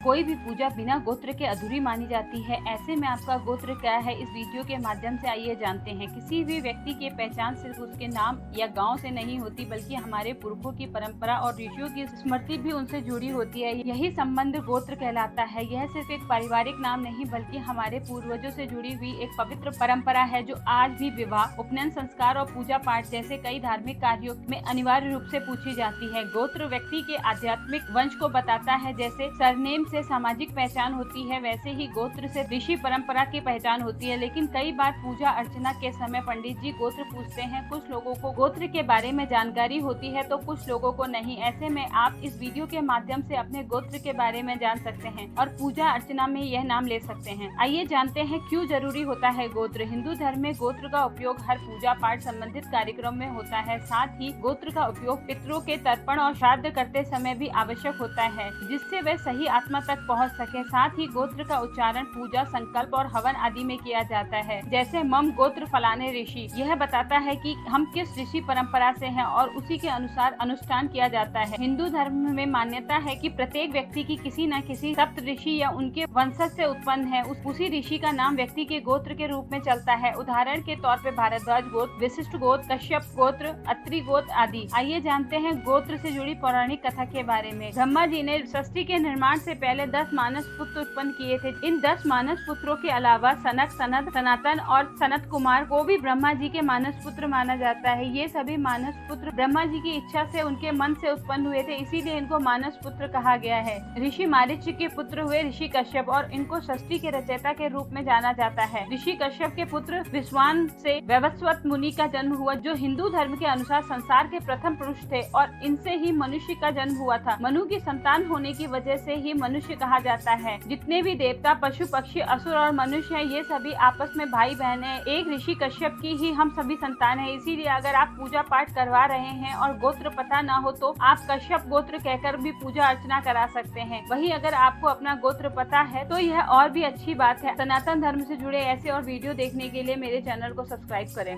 कोई भी पूजा बिना गोत्र के अधूरी मानी जाती है। ऐसे में आपका गोत्र क्या है, इस वीडियो के माध्यम से आइए जानते हैं। किसी भी व्यक्ति की पहचान सिर्फ उसके नाम या गांव से नहीं होती, बल्कि हमारे पुरखों की परंपरा और ऋषियों की स्मृति भी उनसे जुड़ी होती है। यही संबंध गोत्र कहलाता है। यह सिर्फ एक पारिवारिक नाम नहीं, बल्कि हमारे पूर्वजों से जुड़ी हुई एक पवित्र परंपरा है, जो आज भी विवाह, उपनयन संस्कार और पूजा पाठ जैसे कई धार्मिक कार्यों में अनिवार्य रूप से पूछी जाती है। गोत्र व्यक्ति के आध्यात्मिक वंश को बताता है। जैसे सरनेम से सामाजिक पहचान होती है, वैसे ही गोत्र से ऋषि परंपरा की पहचान होती है। लेकिन कई बार पूजा अर्चना के समय पंडित जी गोत्र पूछते हैं। कुछ लोगों को गोत्र के बारे में जानकारी होती है, तो कुछ लोगों को नहीं। ऐसे में आप इस वीडियो के माध्यम से अपने गोत्र के बारे में जान सकते हैं और पूजा अर्चना में यह नाम ले सकते हैं। आइए जानते हैं क्यों जरूरी होता है गोत्र। हिंदू धर्म में गोत्र का उपयोग हर पूजा पाठ संबंधित कार्यक्रम में होता है। साथ ही गोत्र का उपयोग पितरों के तर्पण और श्राद्ध करते समय भी आवश्यक होता है, जिससे वे सही आत्मा तक पहुंच सके। साथ ही गोत्र का उच्चारण पूजा, संकल्प और हवन आदि में किया जाता है। जैसे मम गोत्र फलाने ऋषि, यह बताता है कि हम किस ऋषि परंपरा से हैं और उसी के अनुसार अनुष्ठान किया जाता है। हिंदू धर्म में मान्यता है कि प्रत्येक व्यक्ति की किसी न किसी सप्त ऋषि या उनके वंशज से उत्पन्न है। उसी ऋषि का नाम व्यक्ति के गोत्र के रूप में चलता है। उदाहरण के तौर पे भारद्वाज गोत्र, वशिष्ठ गोत्र, कश्यप गोत्र, अत्रि गोत्र आदि। आइए जानते हैं गोत्र से जुड़ी पौराणिक कथा के बारे में। ब्रह्मा जी ने सृष्टि के निर्माण से पहले 10 मानस पुत्र उत्पन्न किए थे। इन 10 मानस पुत्रों के अलावा सनक, सनद, सनातन और सनत कुमार को भी ब्रह्मा जी के मानस पुत्र माना जाता है। ये सभी मानस पुत्र ब्रह्मा जी की इच्छा से उनके मन से उत्पन्न हुए थे, इसीलिए इनको मानस पुत्र कहा गया है। ऋषि मारीच के पुत्र हुए ऋषि कश्यप और इनको सृष्टि के रचयिता के रूप में जाना जाता है। ऋषि कश्यप के पुत्र विश्वान से वैवस्वत मुनि का जन्म हुआ, जो हिंदू धर्म के अनुसार संसार के प्रथम पुरुष थे और इनसे ही मनुष्य का जन्म हुआ था। मनु की संतान होने की वजह से ही मनुष्य कहा जाता है। जितने भी देवता, पशु, पक्षी, असुर और मनुष्य हैं, ये सभी आपस में भाई बहन हैं। एक ऋषि कश्यप की ही हम सभी संतान हैं। इसीलिए अगर आप पूजा पाठ करवा रहे हैं और गोत्र पता ना हो, तो आप कश्यप गोत्र कहकर भी पूजा अर्चना करा सकते हैं। वहीं अगर आपको अपना गोत्र पता है तो यह और भी अच्छी बात है। सनातन धर्म से जुड़े ऐसे और वीडियो देखने के लिए मेरे चैनल को सब्सक्राइब करें।